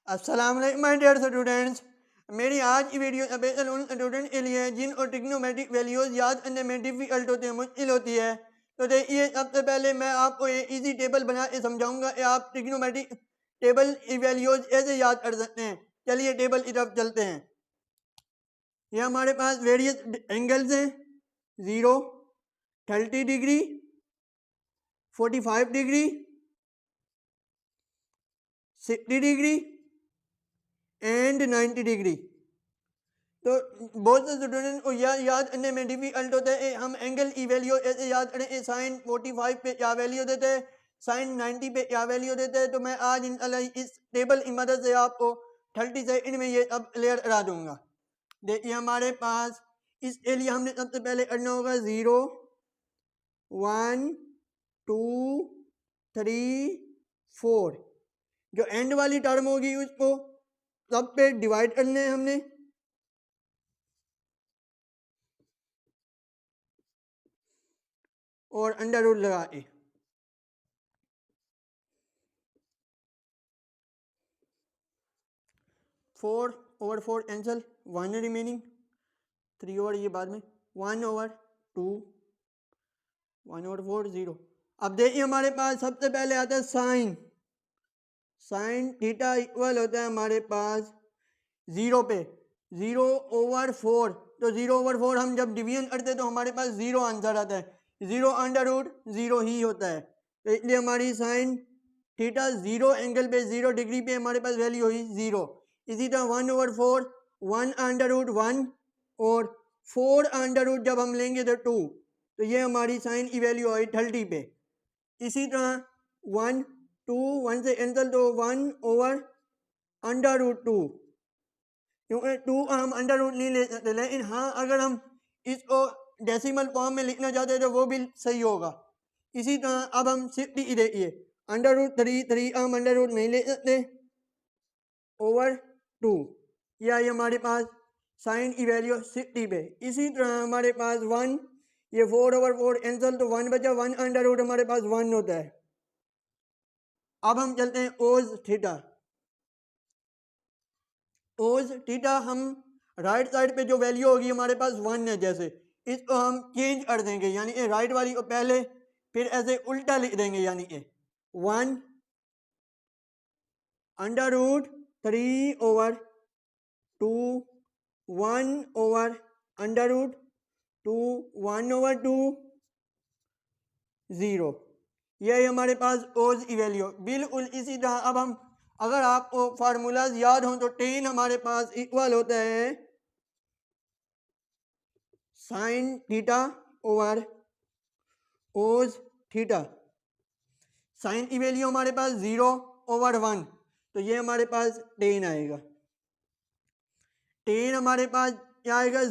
अस्सलाम वालेकुम my dear students. मेरी आज की वीडियो स्पेशल उन स्टूडेंट के लिए जिन और ट्रिग्नोमेट्रिक वैल्यूज याद करने में डिफिकल्ट होती है, मुश्किल होती है। तो देखिए, सबसे पहले मैं आपको ये इजी टेबल बना के समझाऊंगा कि आप ट्रिग्नोमेट्रिक टेबल की वैल्यूज ऐसे याद कर सकते हैं। चलिए टेबल की तरफ चलते हैं। ये हमारे पास वेरियस एंगल्स हैं। 0, 30 degree, 45 degree, 60 degree and 90 degree. तो बहुत से स्टूडेंट को याद करने में डिफिकल्ट होता है। हम एंगल की वैल्यू ऐसे याद करें, साइन 45 पे क्या वैल्यू देते हैं, साइन 90 पे क्या वैल्यू देते हैं। तो मैं आज इंशाल्लाह इस टेबल की मदद से आपको 30 सेकंड में ये अब क्लियर करा दूंगा। देखिए हमारे पास इसके लिए हमने सबसे पहले करना होगा 0, 1, 2, 3, 4। जो एंड वाली टर्म होगी उसको सब पे डिवाइड करना है हमने। और अंडर रूट लगा के 4/4 कैंसल, 1 रिमेनिंग, 3 ओवर ये बाद में 1/2, 1/4 0। अब देखिए हमारे पास सबसे पहले आता है साइन। साइन थीटा इक्वल होता है हमारे पास 0 पे 0/4। तो 0/4 हम जब डिवीजन करते हैं तो हमारे पास 0 आंसर आता है। 0 अंडर रूट 0 ही होता है। तो इसलिए हमारी साइन थीटा 0 एंगल पे 0 डिग्री पे हमारे पास वैल्यू हुई 0। इसी तरह 1/4, 1 अंडर रूट 1 और 4 अंडर रूट जब हम लेंगे तो 2। तो ये हमारी साइन की वैल्यू आई 30 पे। इसी तरह 1, 2, 1 से कैंसिल तो 1 अंडर रूट 2, क्योंकि 2 हम अंडर रूट नहीं ले सकते। लेकिन हाँ, अगर हम इसको डेसिमल फॉर्म में लिखना चाहते हैं तो वो भी सही होगा। इसी तरह अब हम 60 देखिए, अंडर रूट 3 हम अंडर रूट नहीं ले सकते, ओवर 2। या ये हमारे पास साइन की वैल्यू 60 पे। इसी तरह हमारे पास 1, ये 4/4 कैंसल तो 1 बचा, 1 अंडर रूट हमारे पास 1 होता है। अब हम चलते हैं ओज थीटा। ओज थीटा हम राइट साइड पे जो वैल्यू होगी हमारे पास 1 है, जैसे इसको हम चेंज कर देंगे, यानी कि राइट वाली को पहले फिर ऐसे उल्टा लिख देंगे, यानी कि 1 under root 3/2, 1 over under root 2, 1/2, 0। यही हमारे पास ओज की वैल्यू। बिल्कुल इसी तरह अब हम, अगर आपको फार्मूलाज याद हो तो टेन हमारे पास इक्वल होता है साइन थीटा ओवर ओज थीटा। साइन की वैल्यू हमारे पास 0/1, तो ये हमारे पास 10 आएगा। 10 हमारे पास क्या आएगा,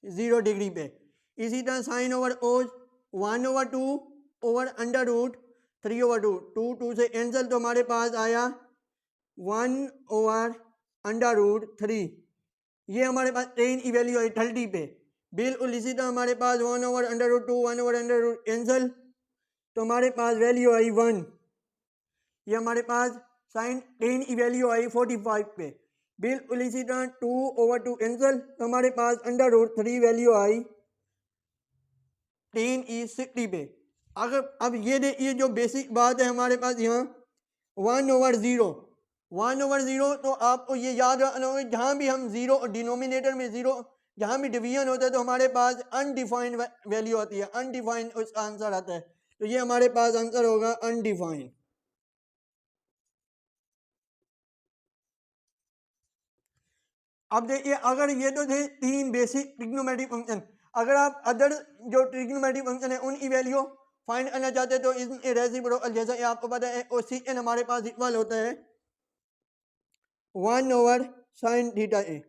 0 डिग्री पे। इसी तरह साइन ओवर ओज 1/2 ओवर अंडर रूट 3/2, 2 से कैंसिल तो हमारे पास आया 1 ओवर अंडर रूट 3। ये हमारे पास 10 की वैल्यू आई 30 पे। बिल्कुल इसी तरह हमारे पास 1 over under root 2, 1 over under root cancel तो हमारे पास वैल्यू आई 1। ये हमारे पास साइन 10 की वैल्यू आई 45 पे। बिल्कुल इसी तरह 2/2 कैंसिल तो हमारे पास अंडर रूट 3 वैल्यू आई 10 की 60 पे। अगर अब ये देखिए जो बेसिक बात है हमारे पास यहाँ 1/0, 1/0। तो आपको ये याद रखना होगा, जहाँ भी हम जीरो डिनोमिनेटर में जीरो, जहाँ भी डिवीजन होता है तो हमारे पास अनडिफाइंड वैल्यू आती है, अनडिफाइंड उसका आंसर आता है। तो ये हमारे पास आंसर होगा अनडिफाइंड। अब देखिए, अगर ये तो थे 3 बेसिक ट्रिग्नोमेट्रिक फंक्शन। अगर आप अदर जो ट्रिग्नोमेट्रिक फंक्शन है उनकी वैल्यू फाइंड करना चाहते हैं तो इसमें रेसिप्रोकल, जैसा कि आपको पता है, कोसेकन हमारे पास इक्वल होता है 1 ओवर साइन थीटा ए,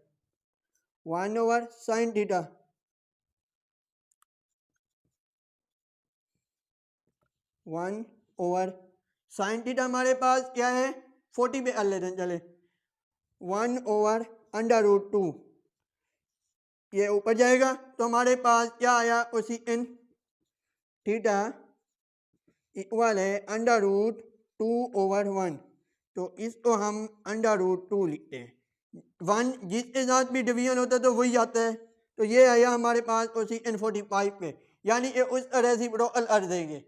1 over sine theta, 1 over sine theta हमारे पास क्या है 40 पे कर लेते हैं। चले 1 ओवर अंडर रूट 2, ये ऊपर जाएगा तो हमारे पास क्या आया, कोसेकन थीटा इक्वल है अंडर रूट 2/1। तो इसको हम √2 लिखते हैं। 1 जिसके साथ भी डिवीजन होता है तो वही आता है। तो ये आया हमारे पास कोशिएंट 45 पे, यानी कि उस रेसिप्रोकल अर्थ देंगे।